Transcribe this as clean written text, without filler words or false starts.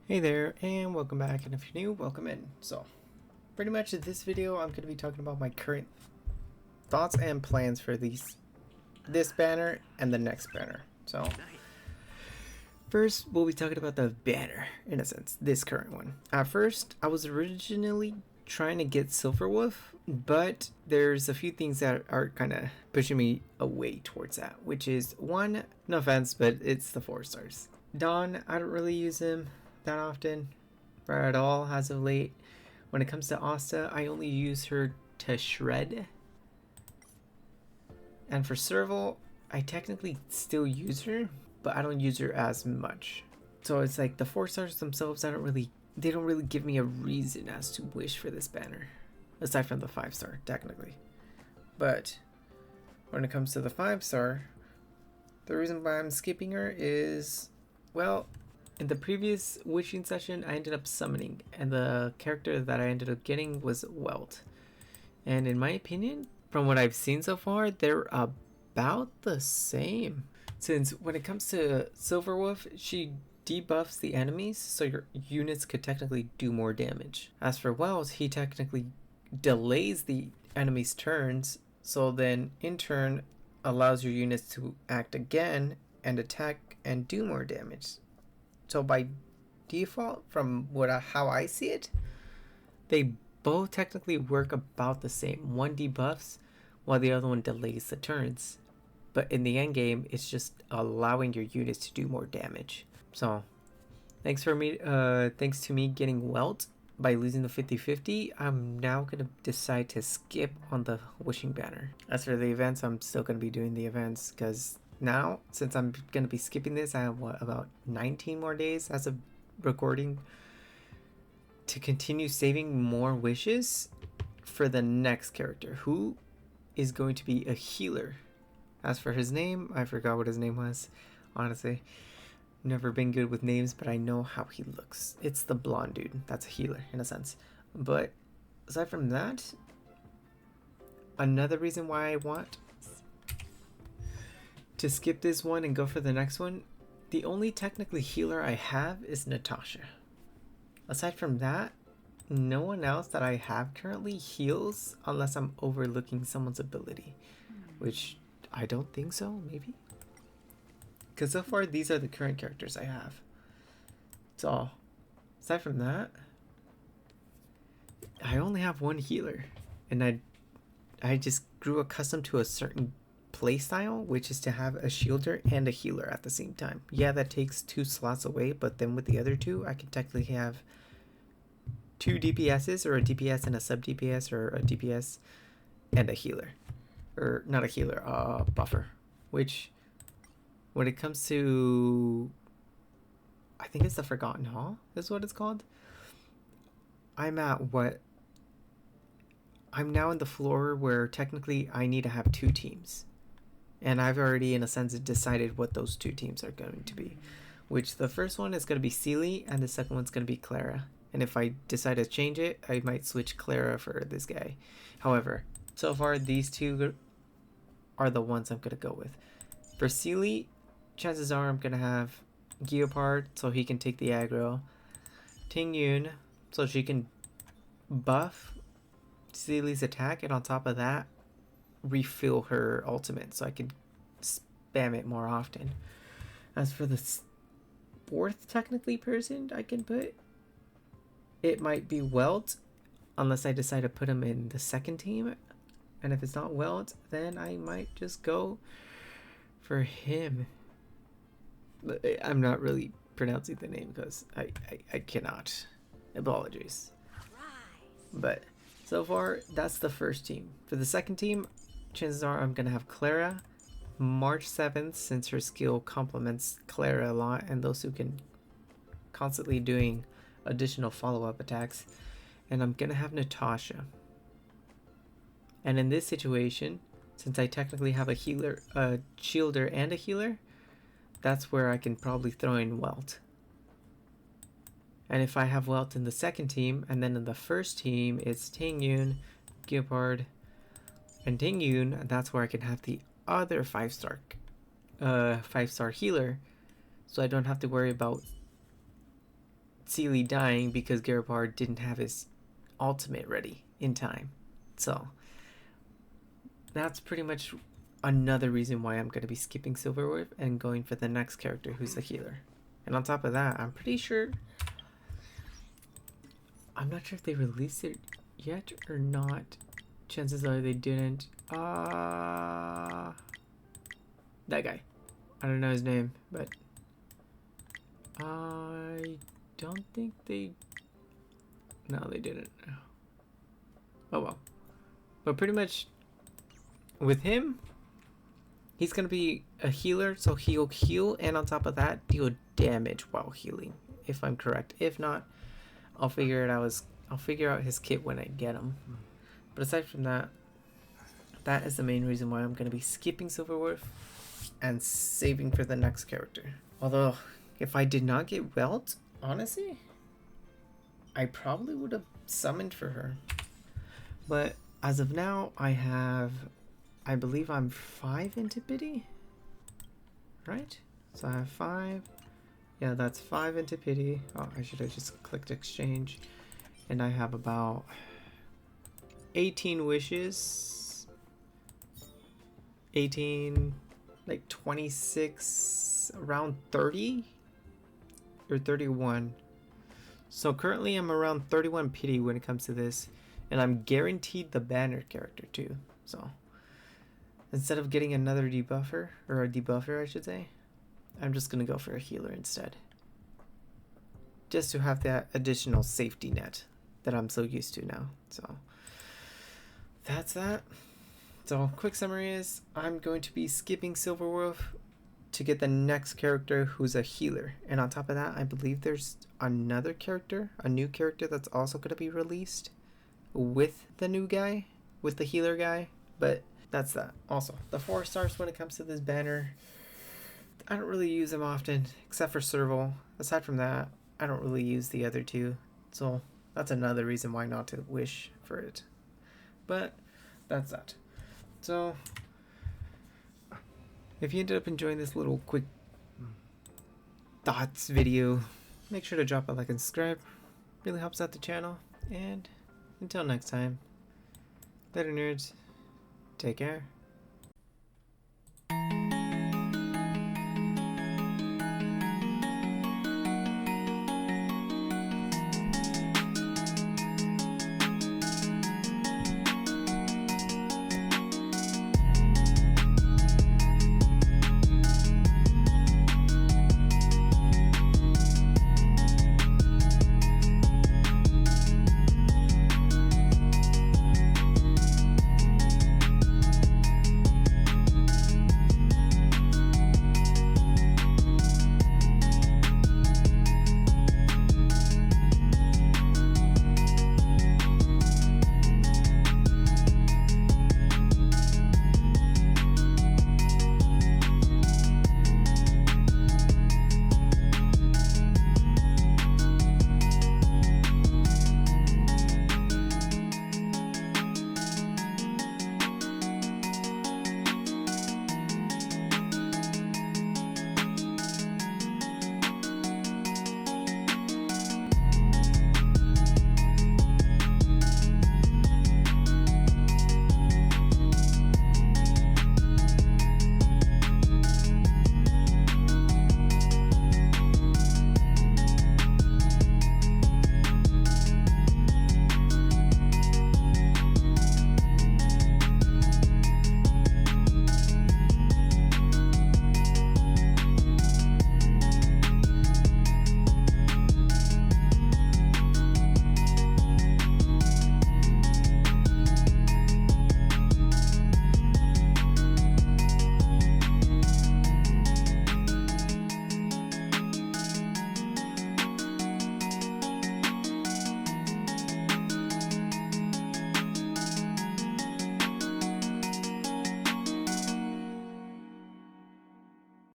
Hey there, and welcome back, and if you're new, welcome in. So, pretty much in this video, I'm going to be talking about my current thoughts and plans for this banner and the next banner. So, first, we'll be talking about the banner, in a sense, this current one. At first, I was originally trying to get Silver, but there's a few things that are kind of pushing me away towards that, which is, one, no offense, but it's the 4 stars. Dawn, I don't really use him that often or at all as of late. When it comes to Asta, I only use her to shred. And for Serval, I technically still use her, but I don't use her as much. So it's like the 4 stars themselves, they don't really give me a reason as to wish for this banner. Aside from the 5 star, technically. But when it comes to the 5 star, the reason why I'm skipping her is, well, in the previous wishing session, I ended up summoning, and the character that I ended up getting was Welt. And in my opinion, from what I've seen so far, they're about the same. Since when it comes to Silver, she debuffs the enemies, so your units could technically do more damage. As for Welt, he technically delays the enemy's turns, so then in turn allows your units to act again and attack and do more damage. So by default, from how I see it, they both technically work about the same. One debuffs while the other one delays the turns. But in the end game, it's just allowing your units to do more damage. So thanks to me getting Welt by losing the 50-50, I'm now going to decide to skip on the wishing banner. As for the events, I'm still going to be doing the events because now, since I'm going to be skipping this, I have about 19 more days as of recording to continue saving more wishes for the next character, who is going to be a healer. As for his name, I forgot what his name was. Honestly, never been good with names, but I know how he looks. It's the blonde dude. That's a healer in a sense. But aside from that, another reason why I want to skip this one and go for the next one, the only technically healer I have is Natasha. Aside from that, no one else that I have currently heals unless I'm overlooking someone's ability, which I don't think so, maybe? Because so far, these are the current characters I have. So, aside from that, I only have one healer, and I just grew accustomed to a certain playstyle, which is to have a shielder and a healer at the same time. Yeah, that takes 2 slots away, but then with the other 2, I can technically have 2 DPSs, or a DPS and a sub DPS, or a DPS and a healer. Or not a healer, a buffer. Which, when it comes to, I think it's the Forgotten Hall is what it's called. I'm now in the floor where technically I need to have 2 teams. And I've already, in a sense, decided what those 2 teams are going to be. Which the first one is going to be Seely, and the second one's going to be Clara. And if I decide to change it, I might switch Clara for this guy. However, so far, these 2 are the ones I'm going to go with. For Seely, chances are I'm going to have Geopard, so he can take the aggro. Ting Yun, so she can buff Seely's attack, and on top of that, refill her ultimate so I can spam it more often. As for the 4th technically person I can put, it might be Welt, unless I decide to put him in the second team. And if it's not Welt, then I might just go for him. I'm not really pronouncing the name because I cannot. Apologies. But so far, that's the first team. For the second team, chances are I'm going to have Clara, March 7th, since her skill complements Clara a lot, and those who can constantly doing additional follow-up attacks. And I'm going to have Natasha. And in this situation, since I technically have a healer, a shielder, and a healer, that's where I can probably throw in Welt. And if I have Welt in the second team, and then in the first team, it's Ting Yun, Geopard, and Ting Yun, that's where I can have the other 5-star healer, so I don't have to worry about Sealy dying because Garipar didn't have his ultimate ready in time. So that's pretty much another reason why I'm going to be skipping Silverwolf and going for the next character who's a healer. And on top of that, I'm pretty sure, I'm not sure if they released it yet or not. Chances are they didn't. That guy. I don't know his name, but I don't think they... No, they didn't. Oh well. But pretty much with him, he's going to be a healer, so he'll heal and on top of that, deal damage while healing, if I'm correct. If not, I'll figure it out. I'll figure out his kit when I get him. But aside from that, that is the main reason why I'm going to be skipping Silverwolf and saving for the next character. Although, if I did not get Welt, honestly, I probably would have summoned for her. But as of now, I believe I'm 5 into pity, right? So I have 5. Yeah, that's 5 into pity. Oh, I should have just clicked exchange. And I have about 18 wishes. 18, like 26, around 30 or 31. So currently I'm around 31 pity when it comes to this. And I'm guaranteed the banner character too. So instead of getting another debuffer, or a debuffer I should say, I'm just going to go for a healer instead. Just to have that additional safety net that I'm so used to now. So that's that. So quick summary is I'm going to be skipping Silverwolf to get the next character who's a healer. And on top of that, I believe there's another character, a new character that's also going to be released with the new guy, with the healer guy. But that's that. Also, the 4 stars when it comes to this banner, I don't really use them often, except for Serval. Aside from that, I don't really use the other 2. So that's another reason why not to wish for it. But that's that. So if you ended up enjoying this little quick thoughts video, make sure to drop a like and subscribe. Really helps out the channel. And until next time, later nerds, take care.